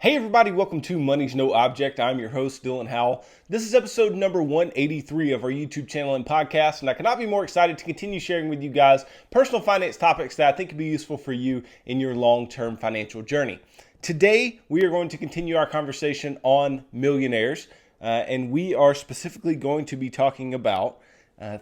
Hey everybody, welcome to Money's No Object. I'm your host, Dylan Howell. This is episode number 183 of our YouTube channel and podcast, and I cannot be more excited to continue sharing with you guys personal finance topics that I think could be useful for you in your long-term financial journey. Today, we are going to continue our conversation on millionaires, and we are specifically going to be talking about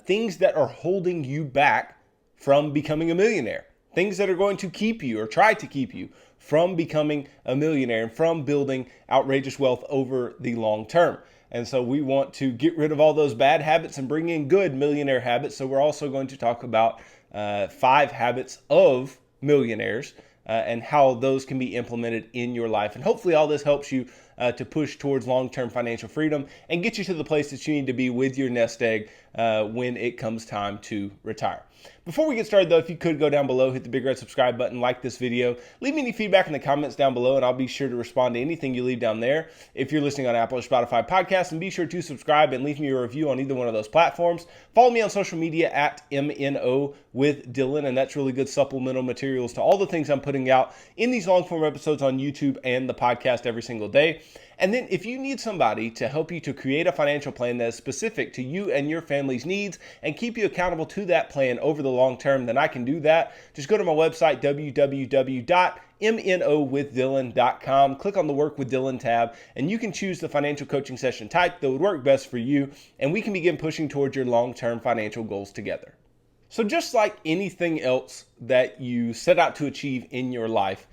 things that are holding you back from becoming a millionaire. Things that are going to keep you or try to keep you from becoming a millionaire and from building outrageous wealth over the long term. And so we want to get rid of all those bad habits and bring in good millionaire habits. So we're also going to talk about 5 habits of millionaires and how those can be implemented in your life. And hopefully all this helps you to push towards long-term financial freedom and get you to the place that you need to be with your nest egg when it comes time to retire. Before we get started though, if you could go down below, hit the big red subscribe button, like this video, leave me any feedback in the comments down below and I'll be sure to respond to anything you leave down there. If you're listening on Apple or Spotify podcasts, and be sure to subscribe and leave me a review on either one of those platforms. Follow me on social media at MNO with Dylan, and that's really good supplemental materials to all the things I'm putting out in these long form episodes on YouTube and the podcast every single day. And then if you need somebody to help you to create a financial plan that is specific to you and your family's needs and keep you accountable to that plan over the long term, then I can do that. Just go to my website, www.mnowithdylan.com. Click on the Work with Dylan tab, and you can choose the financial coaching session type that would work best for you, and we can begin pushing towards your long-term financial goals together. So just like anything else that you set out to achieve in your life,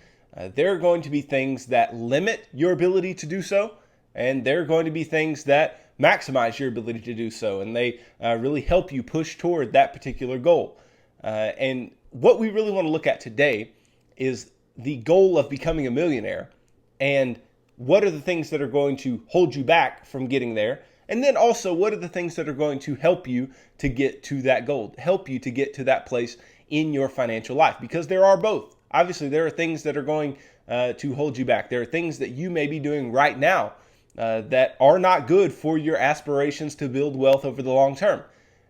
there are going to be things that limit your ability to do so, and there are going to be things that maximize your ability to do so, and they really help you push toward that particular goal. And what we really want to look at today is the goal of becoming a millionaire, and what are the things that are going to hold you back from getting there, and then also what are the things that are going to help you to get to that goal, help you to get to that place in your financial life, because there are both. Obviously, there are things that are going to hold you back. There are things that you may be doing right now that are not good for your aspirations to build wealth over the long term.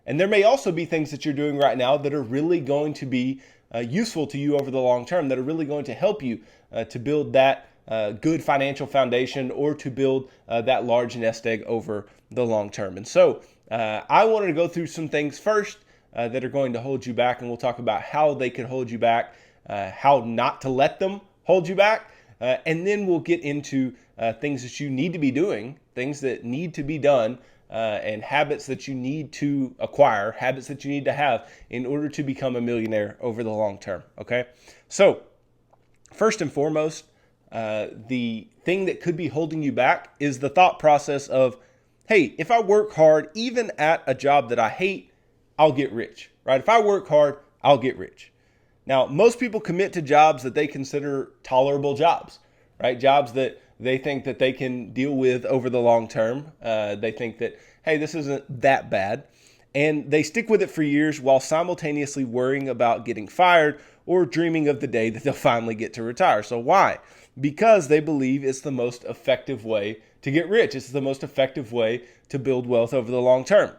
And there may also be things that you're doing right now that are really going to be useful to you over the long term, that are really going to help you to build that good financial foundation or to build that large nest egg over the long term. And so I wanted to go through some things first that are going to hold you back, and we'll talk about how they can hold you back, how not to let them hold you back, and then we'll get into things that you need to be doing, things that need to be done, and habits that you need to acquire, habits that you need to have in order to become a millionaire over the long term, okay? So first and foremost, the thing that could be holding you back is the thought process of, hey, if I work hard, even at a job that I hate, I'll get rich, right? If I work hard, I'll get rich. Now, most people commit to jobs that they consider tolerable jobs, right? Jobs that they think that they can deal with over the long term. They think that, hey, this isn't that bad. And they stick with it for years while simultaneously worrying about getting fired or dreaming of the day that they'll finally get to retire. So why? Because they believe it's the most effective way to get rich. It's the most effective way to build wealth over the long term.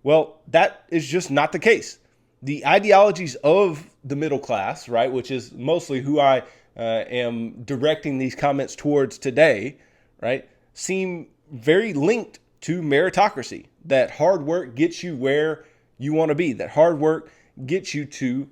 Well, that is just not the case. The ideologies of the middle class, right, which is mostly who I am directing these comments towards today, right, seem very linked to meritocracy, that hard work gets you where you want to be, that hard work gets you to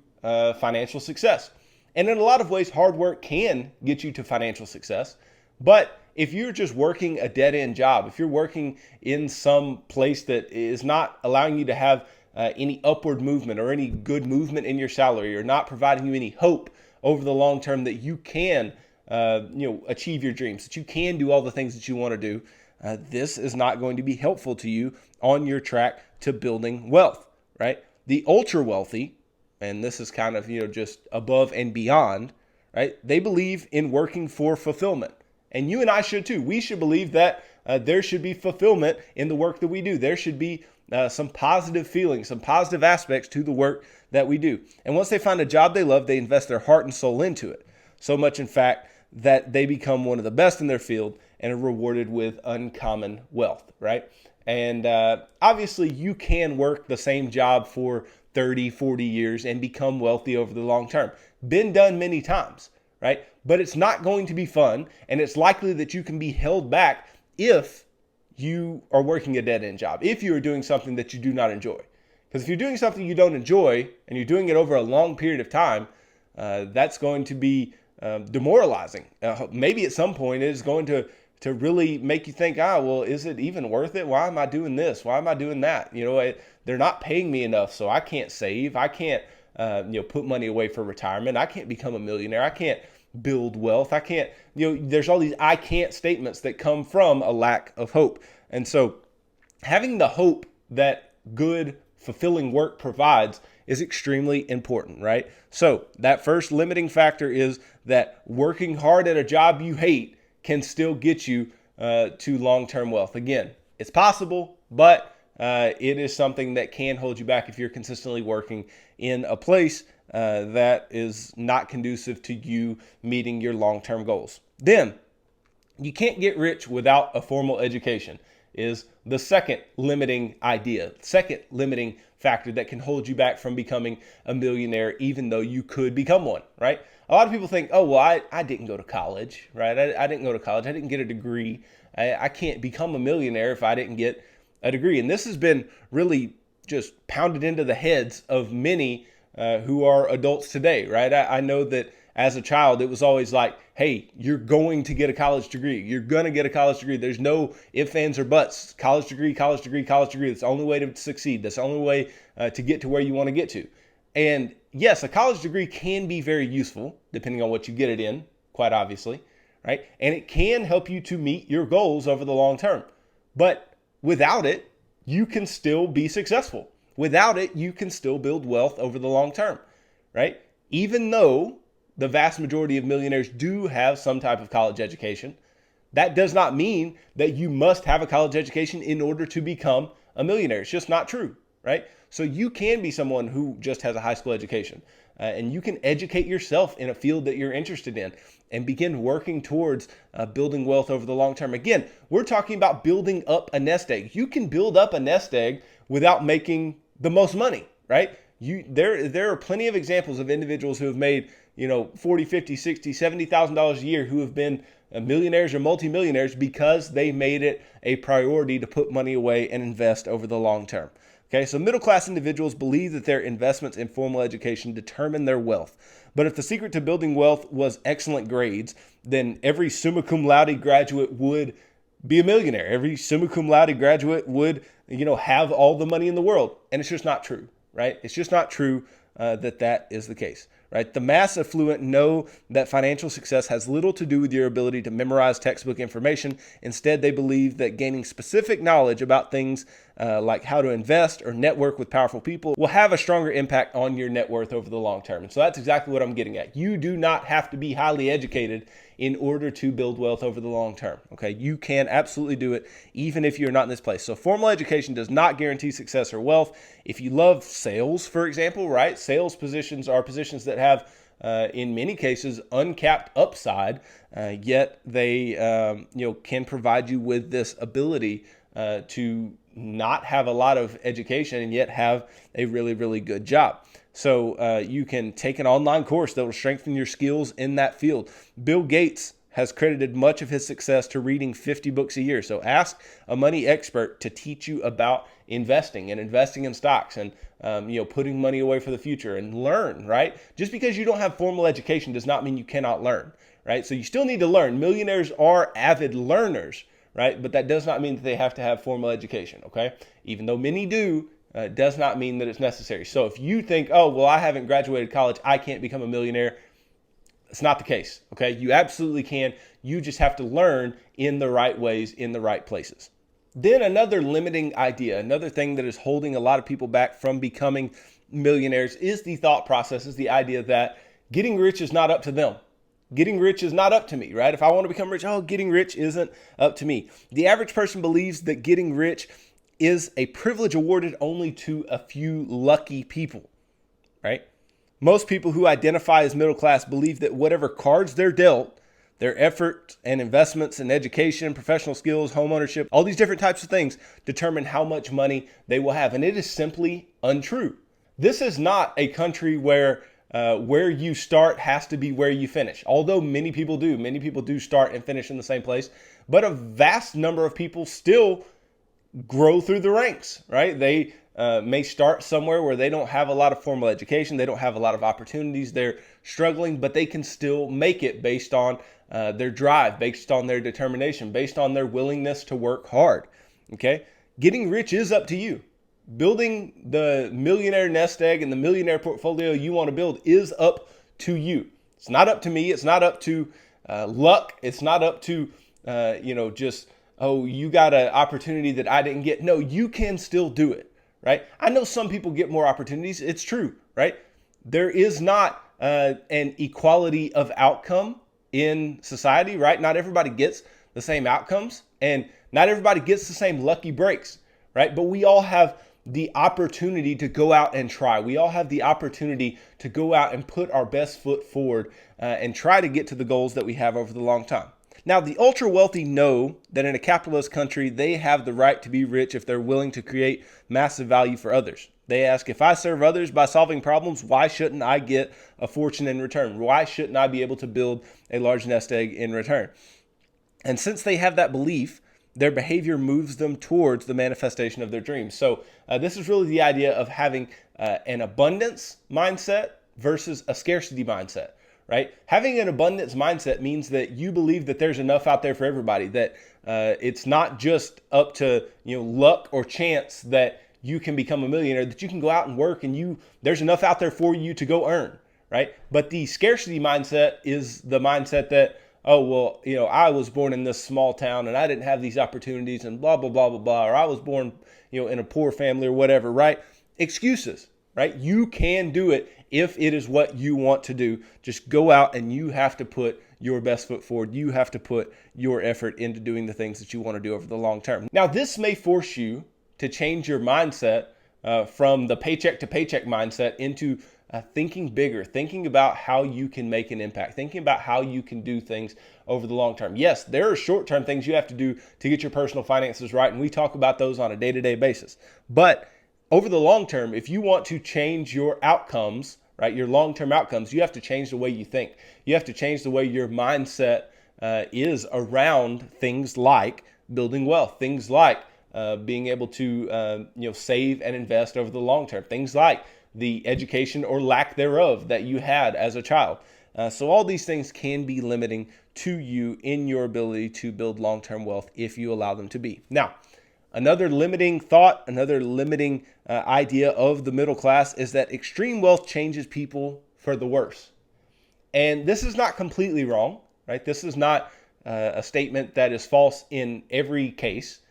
financial success. And in a lot of ways, hard work can get you to financial success. But if you're just working a dead-end job, if you're working in some place that is not allowing you to have any upward movement or any good movement in your salary, or not providing you any hope over the long term that you can achieve your dreams, that you can do all the things that you want to do, this is not going to be helpful to you on your track to building wealth, right? The ultra wealthy, and this is kind of just above and beyond, right? They believe in working for fulfillment. And you and I should too. We should believe that there should be fulfillment in the work that we do. There should be some positive feelings, some positive aspects to the work that we do. And once they find a job they love, they invest their heart and soul into it. So much, in fact, that they become one of the best in their field and are rewarded with uncommon wealth, right? And obviously, you can work the same job for 30, 40 years and become wealthy over the long term. Been done many times, right? But it's not going to be fun, and it's likely that you can be held back if you are working a dead-end job, if you are doing something that you do not enjoy. Because if you're doing something you don't enjoy and you're doing it over a long period of time, that's going to be demoralizing. Maybe at some point it is going to really make you think, well, is it even worth it? Why am I doing this? Why am I doing that? They're not paying me enough, so I can't save. I can't put money away for retirement. I can't become a millionaire. I can't build wealth. I can't, there's all these I can't statements that come from a lack of hope. And so having the hope that good, fulfilling work provides is extremely important, right? So that first limiting factor is that working hard at a job you hate can still get you to long-term wealth. Again, it's possible, but it is something that can hold you back if you're consistently working in a place that is not conducive to you meeting your long-term goals. Then, you can't get rich without a formal education is the second limiting idea, second limiting factor that can hold you back from becoming a millionaire, even though you could become one, right? A lot of people think, I didn't go to college, right? I didn't go to college. I didn't get a degree. I can't become a millionaire if I didn't get a degree. And this has been really just pounded into the heads of many who are adults today, right? I know that as a child, it was always like, hey, you're going to get a college degree. You're going to get a college degree. There's no ifs, ands, or buts. College degree, college degree, college degree. That's the only way to succeed. That's the only way to get to where you want to get to. And yes, a college degree can be very useful, depending on what you get it in, quite obviously, right? And it can help you to meet your goals over the long term. But without it, you can still be successful. Without it, you can still build wealth over the long term, right? Even though the vast majority of millionaires do have some type of college education, that does not mean that you must have a college education in order to become a millionaire. It's just not true, right? So you can be someone who just has a high school education, and you can educate yourself in a field that you're interested in and begin working towards building wealth over the long term. Again, we're talking about building up a nest egg. You can build up a nest egg without making the most money, right? There are plenty of examples of individuals who have made, $40, $50, $60, $70,000 a year who have been millionaires or multimillionaires because they made it a priority to put money away and invest over the long term. Okay, so middle-class individuals believe that their investments in formal education determine their wealth. But if the secret to building wealth was excellent grades, then every summa cum laude graduate would be a millionaire. Every summa cum laude graduate would, have all the money in the world. And it's just not true, right? It's just not true that is the case, right? The mass affluent know that financial success has little to do with your ability to memorize textbook information. Instead, they believe that gaining specific knowledge about things like how to invest or network with powerful people will have a stronger impact on your net worth over the long term. And so that's exactly what I'm getting at. You do not have to be highly educated in order to build wealth over the long term. Okay, you can absolutely do it even if you're not in this place. So formal education does not guarantee success or wealth. If you love sales, for example, right? Sales positions are positions that have, in many cases, uncapped upside, yet they, can provide you with this ability to not have a lot of education and yet have a really, really good job. So you can take an online course that will strengthen your skills in that field. Bill Gates has credited much of his success to reading 50 books a year. So ask a money expert to teach you about investing and investing in stocks and putting money away for the future and learn, right? Just because you don't have formal education does not mean you cannot learn, right? So you still need to learn. Millionaires are avid learners, right? But that does not mean that they have to have formal education, okay? Even though many do, does not mean that it's necessary. So if you think, I haven't graduated college, I can't become a millionaire, it's not the case, okay? You absolutely can. You just have to learn in the right ways, in the right places. Then another limiting idea, another thing that is holding a lot of people back from becoming millionaires is the thought process, is the idea that getting rich is not up to them. Getting rich is not up to me, right? If I want to become rich, getting rich isn't up to me. The average person believes that getting rich is a privilege awarded only to a few lucky people, right? Most people who identify as middle class believe that whatever cards they're dealt, their effort and investments in education, professional skills, home ownership, all these different types of things determine how much money they will have. And it is simply untrue. This is not a country where where you start has to be where you finish. Although many people do start and finish in the same place, but a vast number of people still grow through the ranks, right? They may start somewhere where they don't have a lot of formal education, they don't have a lot of opportunities, they're struggling, but they can still make it based on their drive, based on their determination, based on their willingness to work hard. Okay, getting rich is up to you. Building the millionaire nest egg and the millionaire portfolio you want to build is up to you. It's not up to me. It's not up to luck. It's not up to just, oh, you got an opportunity that I didn't get. No, you can still do it, right? I know some people get more opportunities. It's true, right? There is not an equality of outcome in society, right? Not everybody gets the same outcomes, and not everybody gets the same lucky breaks, right? But we all have the opportunity to go out and try. We all have the opportunity to go out and put our best foot forward and try to get to the goals that we have over the long time. Now, the ultra wealthy know that in a capitalist country, they have the right to be rich if they're willing to create massive value for others. They ask, if I serve others by solving problems, why shouldn't I get a fortune in return? Why shouldn't I be able to build a large nest egg in return? And since they have that belief, their behavior moves them towards the manifestation of their dreams. So this is really the idea of having an abundance mindset versus a scarcity mindset, right? Having an abundance mindset means that you believe that there's enough out there for everybody, that it's not just up to luck or chance that you can become a millionaire, that you can go out and work and there's enough out there for you to go earn, right? But the scarcity mindset is the mindset that, oh, well, I was born in this small town and I didn't have these opportunities and blah, blah, blah, blah, blah, or I was born, in a poor family or whatever, right? Excuses, right? You can do it if it is what you want to do. Just go out and you have to put your best foot forward. You have to put your effort into doing the things that you want to do over the long term. Now, this may force you to change your mindset from the paycheck to paycheck mindset into thinking bigger, thinking about how you can make an impact, thinking about how you can do things over the long term. Yes, there are short-term things you have to do to get your personal finances right, and we talk about those on a day-to-day basis. But over the long term, if you want to change your outcomes, right, your long-term outcomes, you have to change the way you think. You have to change the way your mindset is around things like building wealth, things like being able to save and invest over the long term, things like the education or lack thereof that you had as a child. So all these things can be limiting to you in your ability to build long-term wealth if you allow them to be. Now, another limiting thought, another limiting idea of the middle class is that extreme wealth changes people for the worse. And this is not completely wrong, right? This is not a statement that is false in every case.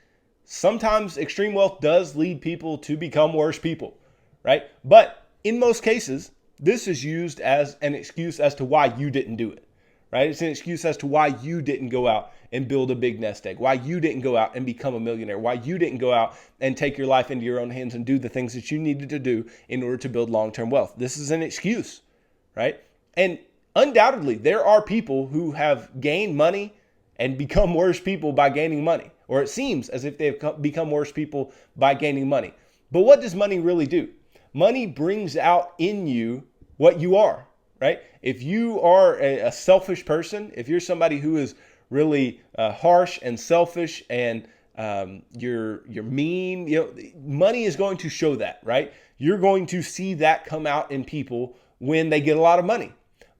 Sometimes extreme wealth does lead people to become worse people, right? But in most cases, this is used as an excuse as to why you didn't do it, right? It's an excuse as to why you didn't go out and build a big nest egg, why you didn't go out and become a millionaire, why you didn't go out and take your life into your own hands and do the things that you needed to do in order to build long-term wealth. This is an excuse, right? And undoubtedly, there are people who have gained money and become worse people by gaining money, or it seems as if they've become worse people by gaining money. But what does money really do? Money brings out in you what you are, right? If you are a selfish person, if you're somebody who is really harsh and selfish and you're mean, money is going to show that, right? You're going to see that come out in people when they get a lot of money.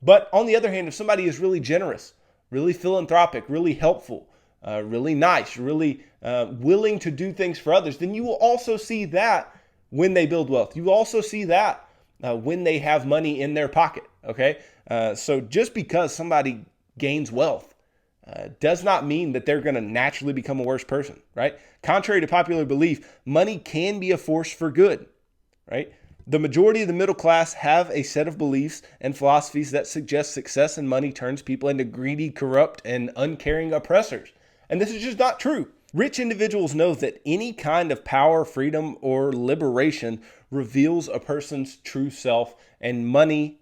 But on the other hand, if somebody is really generous, really philanthropic, really helpful, really nice, really willing to do things for others, then you will also see that when they build wealth. You will also see that when they have money in their pocket, okay? So just because somebody gains wealth does not mean that they're going to naturally become a worse person, right? Contrary to popular belief, money can be a force for good, right? The majority of the middle class have a set of beliefs and philosophies that suggest success and money turns people into greedy, corrupt, and uncaring oppressors. And this is just not true. Rich individuals know that any kind of power, freedom, or liberation reveals a person's true self, and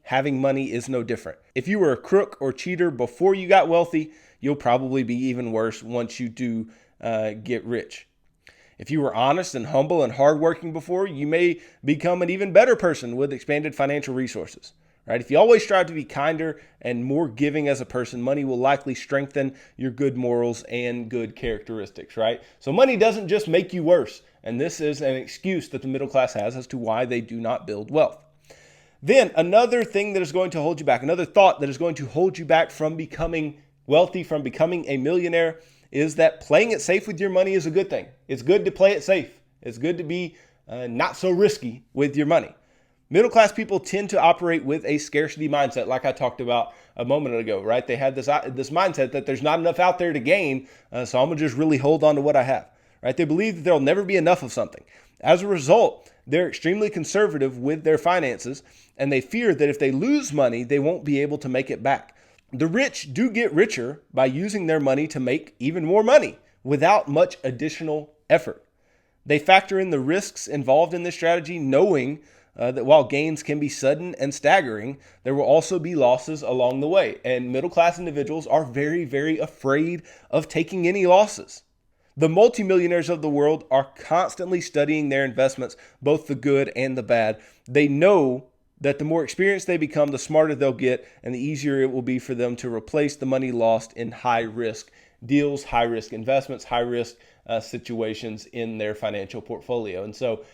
having money is no different. If you were a crook or cheater before you got wealthy, you'll probably be even worse once you do get rich. If you were honest and humble and hardworking before, you may become an even better person with expanded financial resources, right? If you always strive to be kinder and more giving as a person, money will likely strengthen your good morals and good characteristics, right? So money doesn't just make you worse. And this is an excuse that the middle class has as to why they do not build wealth. Then another thing that is going to hold you back, another thought that is going to hold you back from becoming wealthy, from becoming a millionaire, is that playing it safe with your money is a good thing. It's good to play it safe. It's good to be not so risky with your money. Middle class people tend to operate with a scarcity mindset, like I talked about a moment ago, right? They have this mindset that there's not enough out there to gain, so I'm going to just really hold on to what I have, right? They believe that there'll never be enough of something. As a result, they're extremely conservative with their finances, and they fear that if they lose money, they won't be able to make it back. The rich do get richer by using their money to make even more money without much additional effort. They factor in the risks involved in this strategy, knowing that while gains can be sudden and staggering, there will also be losses along the way. And middle-class individuals are very, very afraid of taking any losses. The multimillionaires of the world are constantly studying their investments, both the good and the bad. They know that the more experienced they become, the smarter they'll get, and the easier it will be for them to replace the money lost in high-risk deals, high-risk investments, high-risk situations in their financial portfolio. And so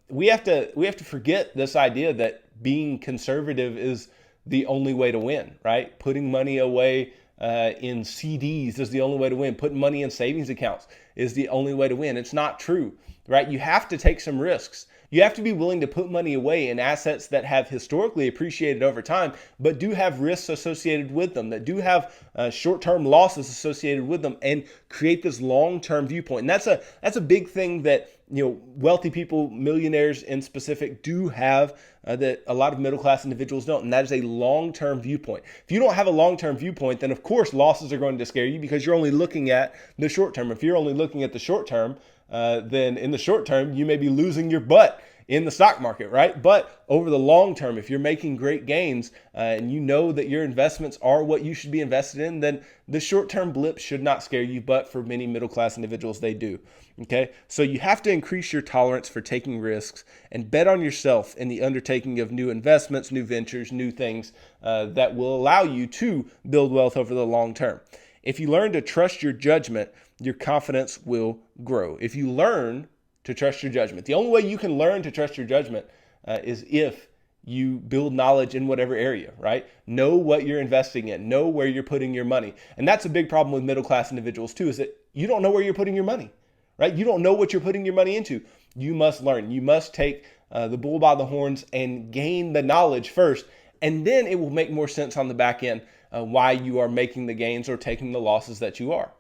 we have to forget this idea that being conservative is the only way to win, right? Putting money away in CDs is the only way to win. Putting money in savings accounts is the only way to win. It's not true, right? You have to take some risks. You have to be willing to put money away in assets that have historically appreciated over time, but do have risks associated with them, that do have short-term losses associated with them, and create this long-term viewpoint. And that's a big thing that wealthy people, millionaires in specific, do have that a lot of middle-class individuals don't, and that is a long-term viewpoint. If you don't have a long-term viewpoint, then of course losses are going to scare you because you're only looking at the short term. If you're only looking at the short term, then in the short term, you may be losing your butt in the stock market, right? But over the long term, if you're making great gains and you know that your investments are what you should be invested in, then the short-term blip should not scare you, but for many middle-class individuals, they do, okay? So you have to increase your tolerance for taking risks and bet on yourself in the undertaking of new investments, new ventures, new things that will allow you to build wealth over the long term. If you learn to trust your judgment, your confidence will grow. If you learn to trust your judgment, the only way you can learn to trust your judgment is if you build knowledge in whatever area, right? Know what you're investing in, know where you're putting your money. And that's a big problem with middle-class individuals too, is that you don't know where you're putting your money, right? You don't know what you're putting your money into. You must learn. You must take the bull by the horns and gain the knowledge first, and then it will make more sense on the back end why you are making the gains or taking the losses that you are.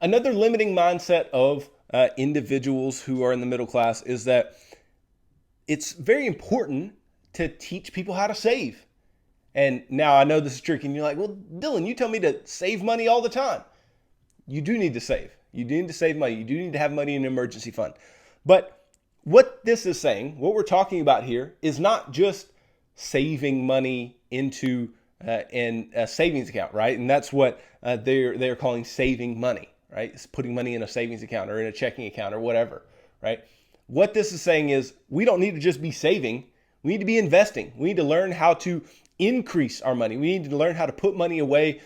Another limiting mindset of individuals who are in the middle class is that it's very important to teach people how to save. And now I know this is tricky and you're like, well, Dylan, you tell me to save money all the time. You do need to save. You do need to save money. You do need to have money in an emergency fund. But what this is saying, what we're talking about here, is not just saving money into in a savings account, right? And that's what they're calling saving money, right? It's putting money in a savings account or in a checking account or whatever, right? What this is saying is we don't need to just be saving. We need to be investing. We need to learn how to increase our money. We need to learn how to put money away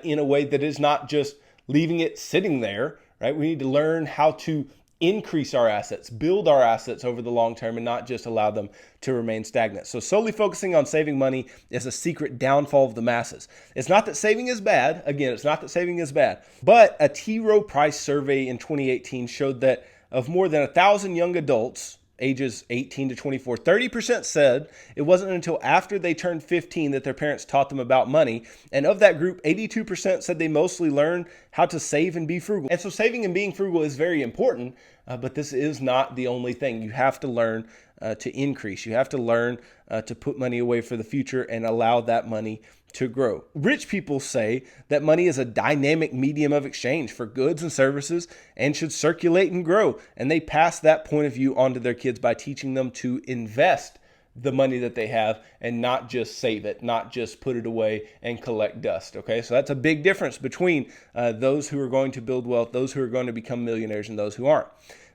in a way that is not just leaving it sitting there, right? We need to learn how to increase our assets, build our assets over the long term, and not just allow them to remain stagnant. So solely focusing on saving money is a secret downfall of the masses. It's not that saving is bad. Again, it's not that saving is bad. But a T. Rowe Price survey in 2018 showed that of more than 1,000 young adults, ages 18 to 24, 30% said it wasn't until after they turned 15 that their parents taught them about money. And of that group, 82% said they mostly learned how to save and be frugal. And so saving and being frugal is very important, but this is not the only thing. You have to learn to increase. You have to learn to put money away for the future and allow that money to grow. Rich people say that money is a dynamic medium of exchange for goods and services and should circulate and grow. And they pass that point of view on to their kids by teaching them to invest the money that they have and not just save it, not just put it away and collect dust. Okay, so that's a big difference between those who are going to build wealth, those who are going to become millionaires, and those who aren't.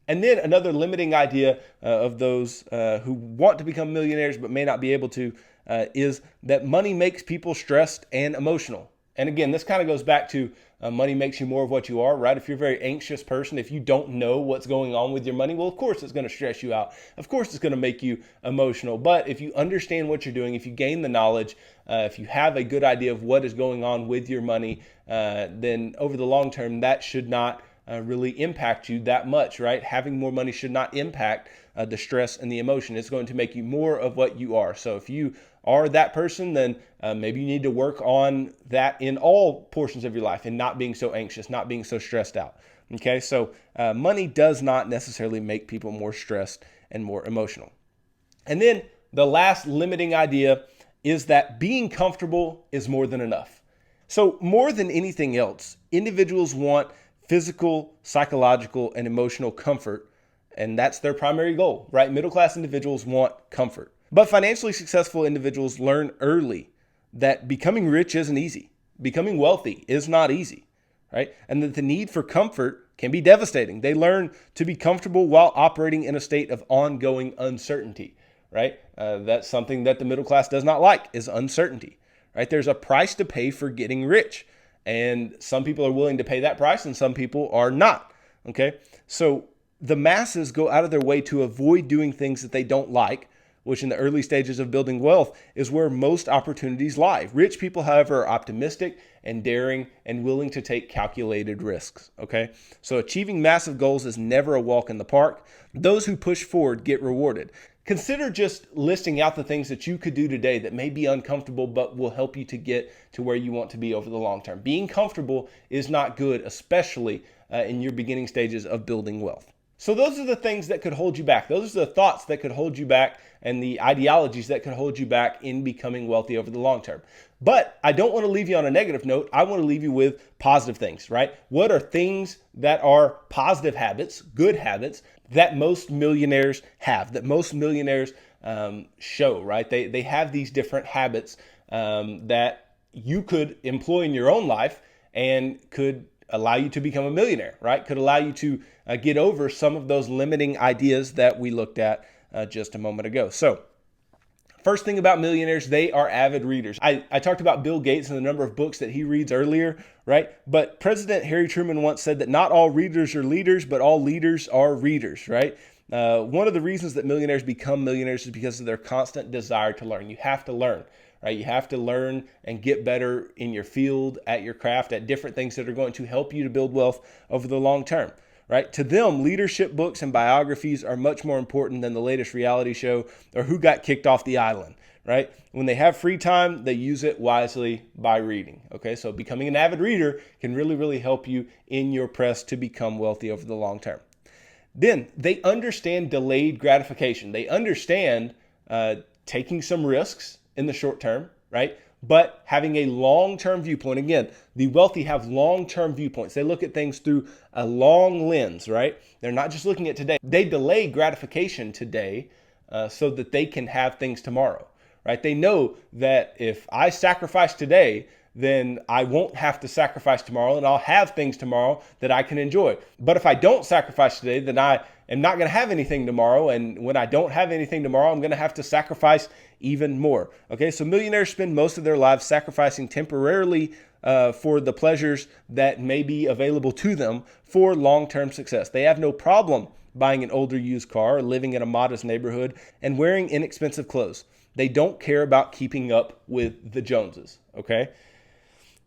And then another limiting idea of those who want to become millionaires but may not be able to is that money makes people stressed and emotional. And again, this kind of goes back to money makes you more of what you are, right? If you're a very anxious person, if you don't know what's going on with your money, well, of course it's going to stress you out. Of course it's going to make you emotional. But if you understand what you're doing, if you gain the knowledge, if you have a good idea of what is going on with your money, then over the long term, that should not really impact you that much, right? Having more money should not impact the stress and the emotion. It's going to make you more of what you are. So if you are that person, then maybe you need to work on that in all portions of your life and not being so anxious, not being so stressed out. Okay, so money does not necessarily make people more stressed and more emotional. And then the last limiting idea is that being comfortable is more than enough. So more than anything else, individuals want physical, psychological, and emotional comfort, and that's their primary goal, right? Middle-class individuals want comfort. But financially successful individuals learn early that becoming rich isn't easy. Becoming wealthy is not easy, right? And that the need for comfort can be devastating. They learn to be comfortable while operating in a state of ongoing uncertainty, right? That's something that the middle class does not like, is uncertainty, right? There's a price to pay for getting rich. And some people are willing to pay that price and some people are not, okay? So the masses go out of their way to avoid doing things that they don't like, which in the early stages of building wealth is where most opportunities lie. Rich people, however, are optimistic and daring and willing to take calculated risks, okay? So achieving massive goals is never a walk in the park. Those who push forward get rewarded. Consider just listing out the things that you could do today that may be uncomfortable, but will help you to get to where you want to be over the long term. Being comfortable is not good, especially in your beginning stages of building wealth. So those are the things that could hold you back. Those are the thoughts that could hold you back and the ideologies that could hold you back in becoming wealthy over the long term. But I don't want to leave you on a negative note. I want to leave you with positive things, right? What are things that are positive habits, good habits, that most millionaires have, that most millionaires show, right? They have these different habits that you could employ in your own life and could allow you to become a millionaire, right? Could allow you to get over some of those limiting ideas that we looked at just a moment ago. So first thing about millionaires, they are avid readers. I talked about Bill Gates and the number of books that he reads earlier, right? But President Harry Truman once said that not all readers are leaders, but all leaders are readers, right? One of the reasons that millionaires become millionaires is because of their constant desire to learn. You have to learn, right? You have to learn and get better in your field, at your craft, at different things that are going to help you to build wealth over the long term, right? To them, leadership books and biographies are much more important than the latest reality show or who got kicked off the island, right? When they have free time, they use it wisely by reading, okay? So becoming an avid reader can really, really help you in your press to become wealthy over the long term. Then they understand delayed gratification. They understand taking some risks in the short term, right? But having a long-term viewpoint. Again, the wealthy have long-term viewpoints. They look at things through a long lens, right? They're not just looking at today. They delay gratification today so that they can have things tomorrow, right? They know that if I sacrifice today, then I won't have to sacrifice tomorrow and I'll have things tomorrow that I can enjoy. But if I don't sacrifice today, then I am not going to have anything tomorrow. And when I don't have anything tomorrow, I'm going to have to sacrifice even more. Okay, so millionaires spend most of their lives sacrificing temporarily for the pleasures that may be available to them for long-term success. They have no problem buying an older used car, living in a modest neighborhood, and wearing inexpensive clothes. They don't care about keeping up with the Joneses, okay?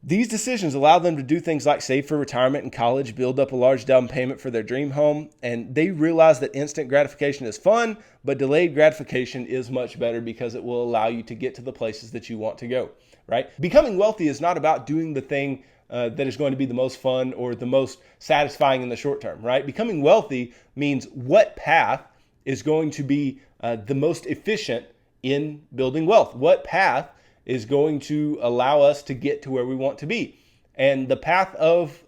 These decisions allow them to do things like save for retirement and college, build up a large down payment for their dream home, and they realize that instant gratification is fun, but delayed gratification is much better because it will allow you to get to the places that you want to go, right? Becoming wealthy is not about doing the thing that is going to be the most fun or the most satisfying in the short term, right? Becoming wealthy means what path is going to be the most efficient in building wealth. What path is going to allow us to get to where we want to be. And the path of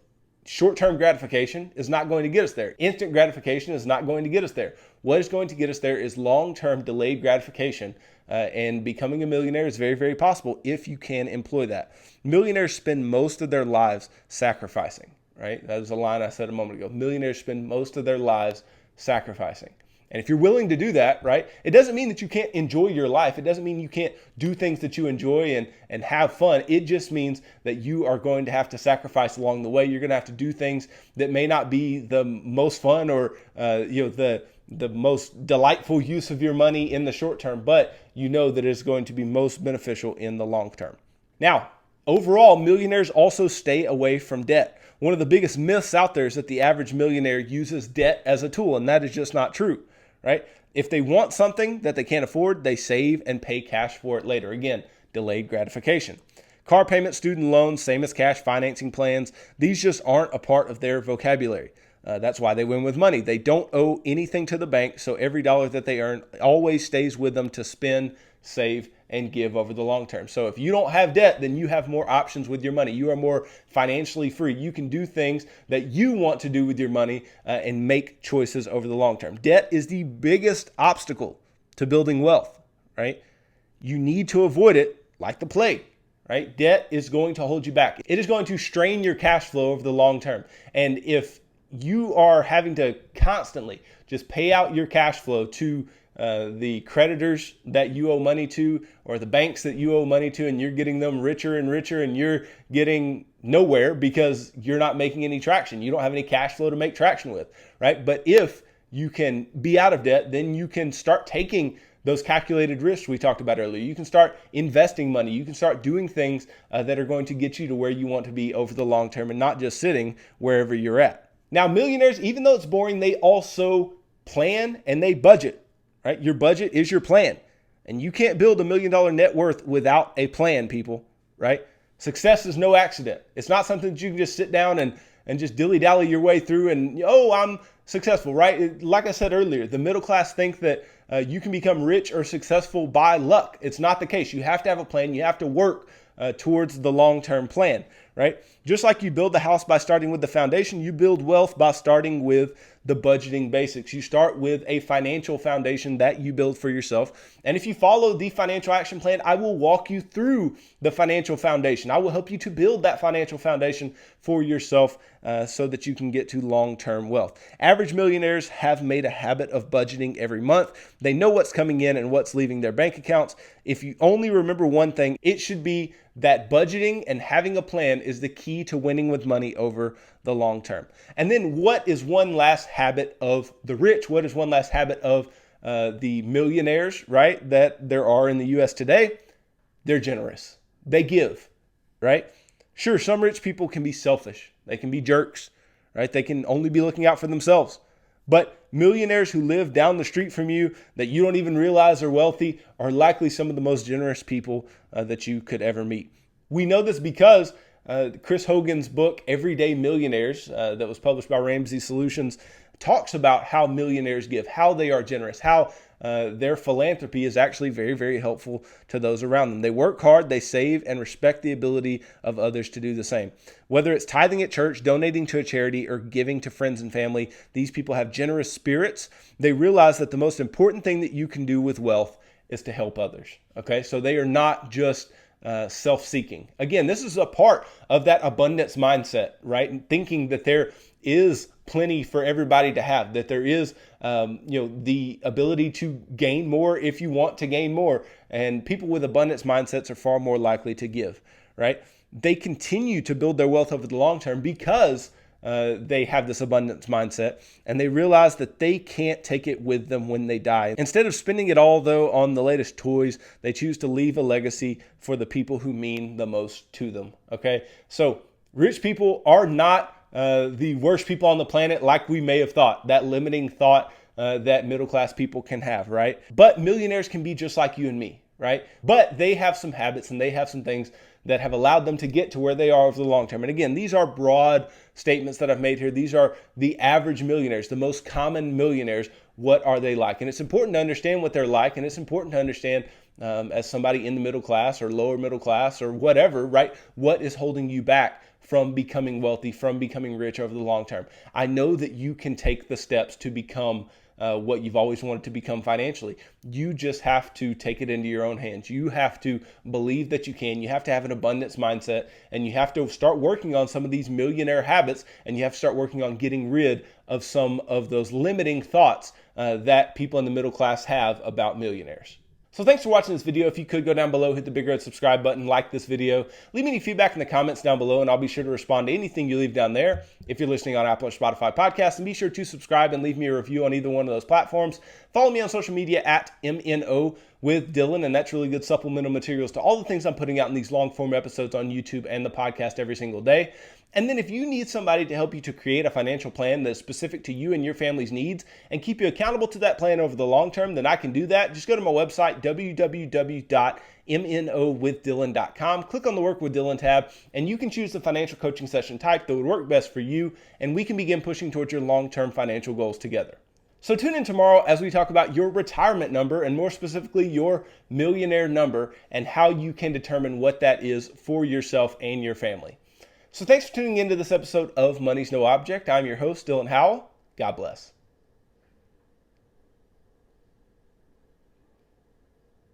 short-term gratification is not going to get us there. Instant gratification is not going to get us there. What is going to get us there is long-term delayed gratification. And becoming a millionaire is very, very possible if you can employ that. Millionaires spend most of their lives sacrificing, right? That was a line I said a moment ago. Millionaires spend most of their lives sacrificing. And if you're willing to do that, right, it doesn't mean that you can't enjoy your life. It doesn't mean you can't do things that you enjoy and have fun. It just means that you are going to have to sacrifice along the way. You're going to have to do things that may not be the most fun or the most delightful use of your money in the short term, but you know that it's going to be most beneficial in the long term. Now, overall, millionaires also stay away from debt. One of the biggest myths out there is that the average millionaire uses debt as a tool, and that is just not true, right? If they want something that they can't afford, they save and pay cash for it later. Again, delayed gratification. Car payments, student loans, same as cash financing plans, these just aren't a part of their vocabulary. That's why they win with money. They don't owe anything to the bank, so every dollar that they earn always stays with them to spend, save, and give over the long term. So if you don't have debt, then you have more options with your money. You are more financially free. You can do things that you want to do with your money and make choices over the long term. Debt is the biggest obstacle to building wealth, right? You need to avoid it like the plague. Right? Debt is going to hold you back. It is going to strain your cash flow over the long term. And if you are having to constantly just pay out your cash flow to the creditors that you owe money to, or the banks that you owe money to, and you're getting them richer and richer, and you're getting nowhere because you're not making any traction. You don't have any cash flow to make traction with, right? But if you can be out of debt, then you can start taking those calculated risks we talked about earlier. You can start investing money. You can start doing things that are going to get you to where you want to be over the long term and not just sitting wherever you're at. Now, millionaires, even though it's boring, they also plan and they budget, right? Your budget is your plan. And you can't build $1 million net worth without a plan, people, right? Success is no accident. It's not something that you can just sit down and just dilly-dally your way through and, oh, I'm successful, right? Like I said earlier, the middle class think that you can become rich or successful by luck. It's not the case. You have to have a plan. You have to work towards the long-term plan, right? Just like you build the house by starting with the foundation, you build wealth by starting with the budgeting basics. You start with a financial foundation that you build for yourself. And if you follow the financial action plan, I will walk you through the financial foundation. I will help you to build that financial foundation for yourself so that you can get to long-term wealth. Average millionaires have made a habit of budgeting every month. They know what's coming in and what's leaving their bank accounts. If you only remember one thing, it should be that budgeting and having a plan is the key to winning with money over the long term. And then what is one last habit of the rich? What is one last habit of the millionaires, right, that there are in the U.S. today? They're generous. They give, right? Sure, some rich people can be selfish. They can be jerks, right? They can only be looking out for themselves. But millionaires who live down the street from you that you don't even realize are wealthy are likely some of the most generous people that you could ever meet. We know this because Chris Hogan's book, Everyday Millionaires, that was published by Ramsey Solutions, talks about how millionaires give, how they are generous, how their philanthropy is actually very, very helpful to those around them. They work hard, they save, and respect the ability of others to do the same. Whether it's tithing at church, donating to a charity, or giving to friends and family, these people have generous spirits. They realize that the most important thing that you can do with wealth is to help others. Okay, so they are not just self-seeking. Again, this is a part of that abundance mindset, right? And thinking that there is plenty for everybody to have, that there is, the ability to gain more if you want to gain more. And people with abundance mindsets are far more likely to give, right? They continue to build their wealth over the long term because they have this abundance mindset, and they realize that they can't take it with them when they die. Instead of spending it all, though, on the latest toys, they choose to leave a legacy for the people who mean the most to them. Okay, so rich people are not the worst people on the planet like we may have thought, that limiting thought that middle class people can have, right? But millionaires can be just like you and me, right? But they have some habits and they have some things that have allowed them to get to where they are over the long term. And again, these are broad statements that I've made here. These are the average millionaires, the most common millionaires. What are they like? And it's important to understand what they're like. And it's important to understand as somebody in the middle class or lower middle class or whatever, right? What is holding you back from becoming wealthy, from becoming rich over the long term? I know that you can take the steps to become what you've always wanted to become financially. You just have to take it into your own hands. You have to believe that you can. You have to have an abundance mindset, and you have to start working on some of these millionaire habits, and you have to start working on getting rid of some of those limiting thoughts that people in the middle class have about millionaires. So thanks for watching this video. If you could go down below, hit the big red subscribe button, like this video, leave me any feedback in the comments down below, and I'll be sure to respond to anything you leave down there. If you're listening on Apple or Spotify podcasts, and be sure to subscribe and leave me a review on either one of those platforms. Follow me on social media at MNO with Dylan, and that's really good supplemental materials to all the things I'm putting out in these long form episodes on YouTube and the podcast every single day. And then if you need somebody to help you to create a financial plan that's specific to you and your family's needs and keep you accountable to that plan over the long term, then I can do that. Just go to my website, www.mnowithdylan.com. Click on the Work with Dylan tab, and you can choose the financial coaching session type that would work best for you, and we can begin pushing towards your long-term financial goals together. So tune in tomorrow as we talk about your retirement number, and more specifically, your millionaire number, and how you can determine what that is for yourself and your family. So thanks for tuning into this episode of Money's No Object. I'm your host, Dylan Howell. God bless.